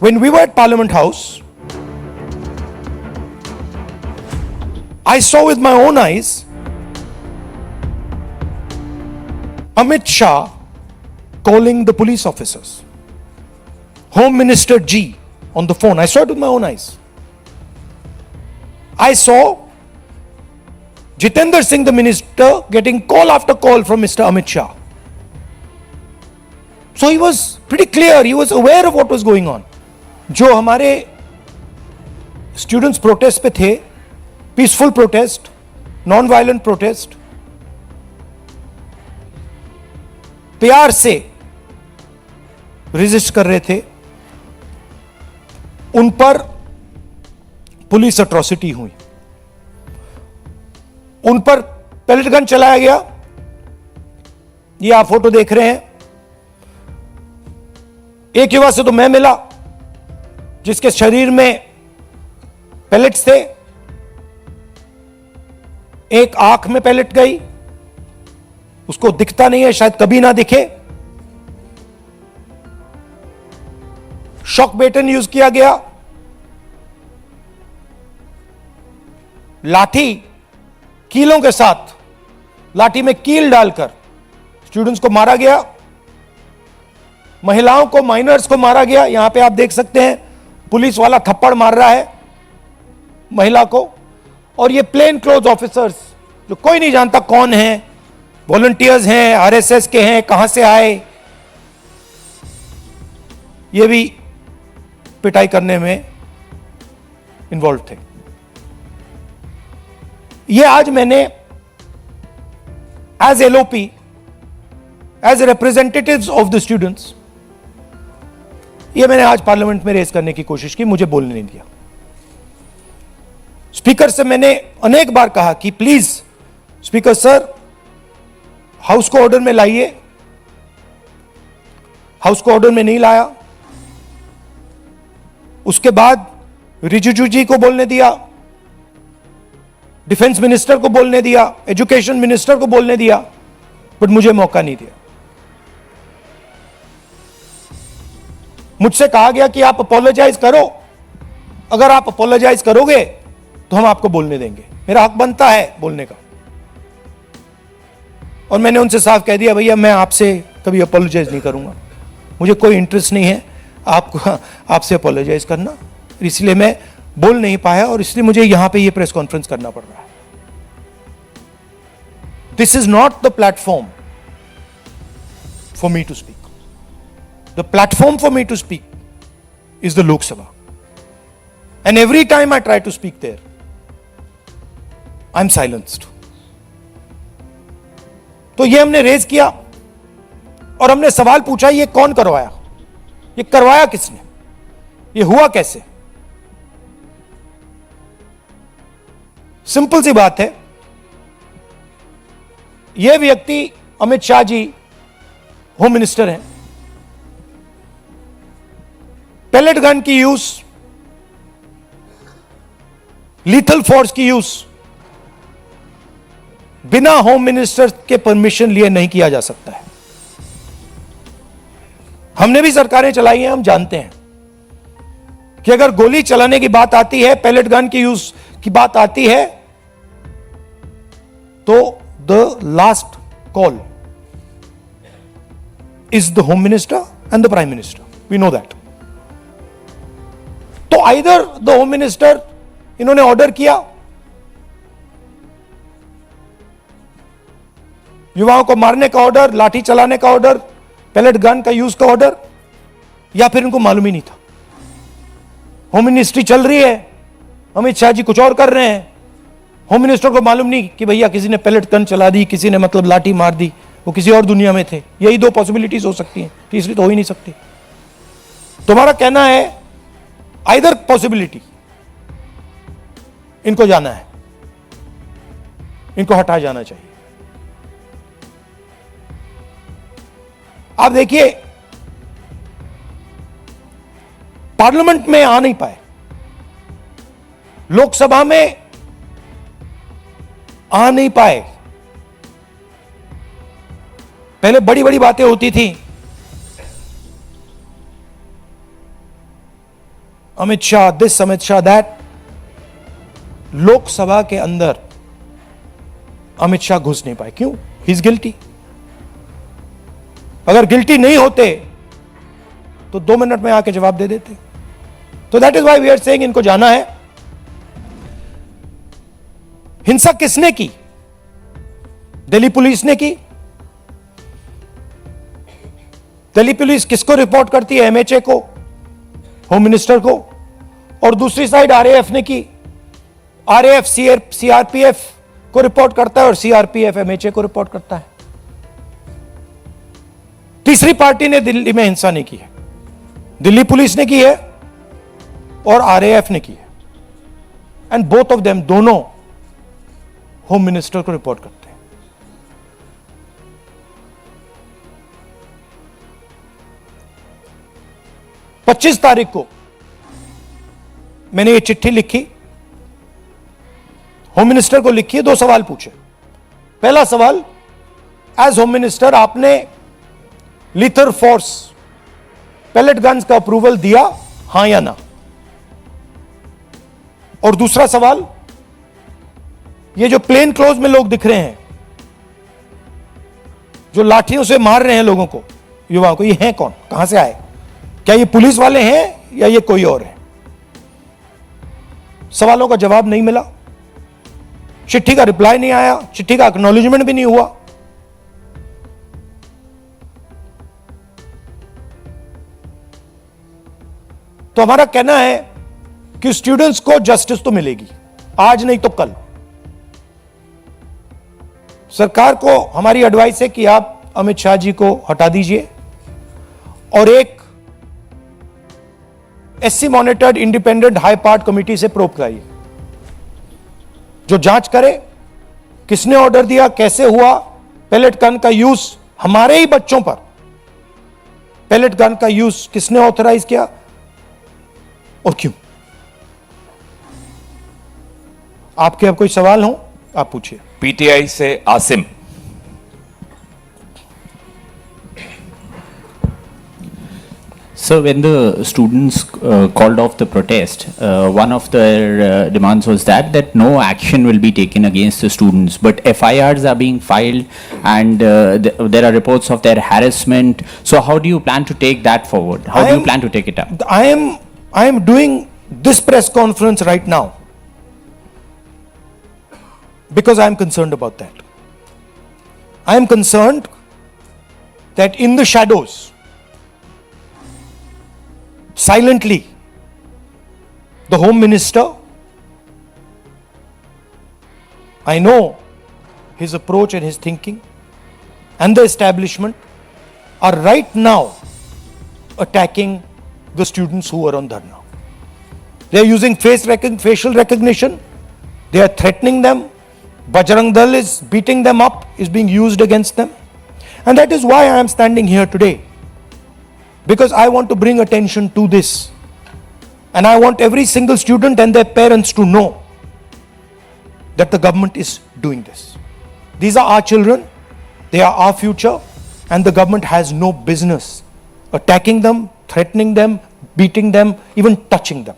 When we were at Parliament House, I saw with my own eyes Amit Shah calling the police officers, Home Minister G on the phone. I saw it with my own eyes. I saw Jitendra Singh, the minister, getting call after call from Mr. Amit Shah. So he was pretty clear, he was aware of what was going on. जो हमारे students protest पे थे, peaceful protest, non violent protest, प्यार से resist कर रहे थे, उन पर पुलिस अट्रॉसिटी हुई, उन पर पैलेट गन चलाया गया। ये आप फोटो देख रहे हैं। एक युवा से तो मैं मिला जिसके शरीर में पैलेट्स थे, एक आंख में पैलेट गई, उसको दिखता नहीं है, शायद कभी ना दिखे। शॉक बेटन यूज किया गया, लाठी कीलों के साथ, लाठी में कील डालकर स्टूडेंट्स को मारा गया, महिलाओं को, माइनर्स को मारा गया। यहां पे आप देख सकते हैं पुलिस वाला थप्पड़ मार रहा है महिला को, और ये प्लेन क्लोथ ऑफिसर्स जो कोई नहीं जानता कौन है, वॉलंटियर्स हैं, आरएसएस के हैं, कहां से आए, ये भी पिटाई करने में इन्वॉल्व थे। ये आज मैंने as LOP, as representatives of the students, ये मैंने आज पार्लियामेंट में रेज करने की कोशिश की, मुझे बोलने नहीं दिया। स्पीकर से मैंने अनेक बार कहा कि प्लीज स्पीकर सर, हाउस को ऑर्डर में लाइए, हाउस को ऑर्डर में नहीं लाया। उसके बाद रिजिजू जी को बोलने दिया, डिफेंस मिनिस्टर को बोलने दिया, एजुकेशन मिनिस्टर को बोलने दिया, बट मुझे मौका नहीं दिया। मुझसे कहा गया कि आप अपोलोजाइज करो, अगर आप अपोलोजाइज करोगे तो हम आपको बोलने देंगे। मेरा हक बनता है बोलने का, और मैंने उनसे साफ कह दिया, भैया मैं आपसे कभी अपोलोजाइज नहीं करूंगा, मुझे कोई इंटरेस्ट नहीं है आपसे अपोलोजाइज करना, इसलिए मैं बोल नहीं पाया, और इसलिए मुझे यहां पे ये प्रेस कॉन्फ्रेंस करना पड़ रहा है। This is not the platform for me to speak. The platform for me to speak is the Lok Sabha. And every time I try to speak there, I'm silenced. तो ये हमने raise किया और हमने सवाल पूछा, ये कौन करवाया, ये करवाया किसने, ये हुआ कैसे। सिंपल सी बात है, ये व्यक्ति अमित शाह जी होम मिनिस्टर हैं, पैलेट गन की यूज, लीथल फोर्स की यूज बिना होम मिनिस्टर के परमिशन लिए नहीं किया जा सकता है। हमने भी सरकारें चलाई हैं, हम जानते हैं कि अगर गोली चलाने की बात आती है, पैलेट गन की यूज की बात आती है, तो the last call is the home minister and the prime minister, we know that. तो आइदर द होम मिनिस्टर, इन्होंने ऑर्डर किया युवाओं को मारने का ऑर्डर, लाठी चलाने का ऑर्डर, पैलेट गन का यूज का ऑर्डर, या फिर इनको मालूम ही नहीं था। होम मिनिस्ट्री चल रही है, अमित शाह जी कुछ और कर रहे हैं, होम मिनिस्टर को मालूम नहीं कि भैया किसी ने पैलेट गन चला दी, किसी ने मतलब लाठी मार दी, वो किसी और दुनिया में थे। यही दो पॉसिबिलिटीज हो सकती हैं, तीसरी तो हो ही नहीं सकती। तुम्हारा कहना है आइदर पॉसिबिलिटी, इनको जाना है, इनको हटाया जाना चाहिए। आप देखिए, पार्लियामेंट में आ नहीं पाए, लोकसभा में आ नहीं पाए। पहले बड़ी बड़ी बातें होती थी, अमित शाह दिस, अमित शाह दैट। लोकसभा के अंदर अमित शाह घुस नहीं पाए, क्यों? He is guilty. अगर गिल्टी नहीं होते तो 2 मिनट में आके जवाब दे देते। तो that is why we are saying इनको जाना है। हिंसा किसने की? दिल्ली पुलिस ने की। दिल्ली पुलिस किसको रिपोर्ट करती है? एमएचए को, होम मिनिस्टर को। और दूसरी साइड आरएएफ ने की। आरएएफ सीआरपीएफ को रिपोर्ट करता है और सीआरपीएफ एमएचए को रिपोर्ट करता है। तीसरी पार्टी ने दिल्ली में हिंसा नहीं की है। दिल्ली पुलिस ने की है और आरएएफ ने की है। एंड बोथ ऑफ देम, दोनों होम मिनिस्टर को रिपोर्ट करते हैं। पच्चीस तारीख को मैंने ये चिट्ठी लिखी, होम मिनिस्टर को लिखी है। 2 सवाल पूछे। पहला सवाल, एज होम मिनिस्टर आपने लीथर फोर्स पेलेट गन्स का अप्रूवल दिया, हां या ना? और दूसरा सवाल, ये जो प्लेन क्लोज में लोग दिख रहे हैं, जो लाठियों से मार रहे हैं लोगों को, युवाओं को, ये हैं कौन? कहां से आए? क्या ये पुलिस वाले हैं या ये कोई और है? सवालों का जवाब नहीं मिला। चिट्ठी का रिप्लाई नहीं आया, चिट्ठी का एक्नॉलेजमेंट भी नहीं हुआ। तो हमारा कहना है कि स्टूडेंट्स को जस्टिस तो मिलेगी, आज नहीं तो कल। सरकार को हमारी एडवाइस है कि आप अमित शाह जी को हटा दीजिए और एक SC monitored independent high part committee से प्रोब कराइए, जो जांच करे किसने ऑर्डर दिया, कैसे हुआ, पेलेट गन का यूज हमारे ही बच्चों पर, पेलेट गन का यूज किसने ऑथराइज किया और क्यों। आपके अब कोई सवाल हो आप पूछिए। पीटीआई से Asim. So when the students called off the protest, one of their demands was that no action will be taken against the students, but FIRs are being filed and there are reports of their harassment. So how do you plan to take that forward? How do you plan to take it up? I am doing this press conference right now because I am concerned about that. I am concerned that in the shadows, silently, the Home Minister, I know his approach and his thinking, and the establishment are right now attacking the students who are on dharna. They are using facial recognition. They are threatening them. Bajrang Dal is beating them up, is being used against them. And that is why I am standing here today. Because I want to bring attention to this. And I want every single student and their parents to know that the government is doing this. These are our children, they are our future, and the government has no business attacking them, threatening them, beating them, even touching them.